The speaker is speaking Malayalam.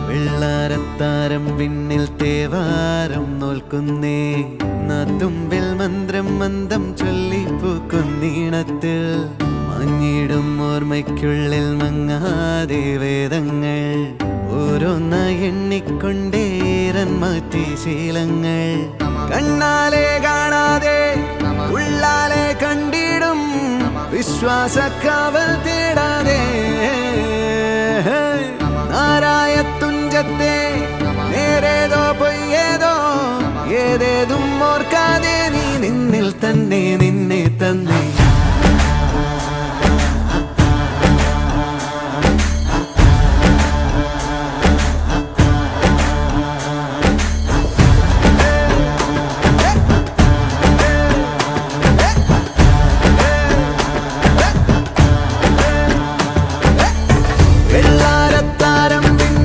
വെള്ളാരത്താരം വിണ്ണിൽ തേവാരം നോൽക്കുന്നേ തുമ്പിൽ മന്ത്രം മന്ദം ചൊല്ലിപ്പൂക്കുന്നീണത്തിൽ മഞ്ഞിടും ഓർമ്മയ്ക്കുള്ളിൽ മങ്ങാതെ വേദങ്ങൾ ഓരോന്നായി എണ്ണിക്കൊണ്ടേരൻ മാറ്റി ശീലങ്ങൾ കണ്ണാലെ കാണാതെ ഉള്ളാലെ കണ്ടിടും വിശ്വാസക്കാവൽ തേടാതെ നാരായ തുഞ്ചത്തെ നേരേതോ പൊയ്യേതോ ഏതേതും ഓർക്കാതെ നീ നിന്നിൽ തന്നെ നിന്നെ തന്നെ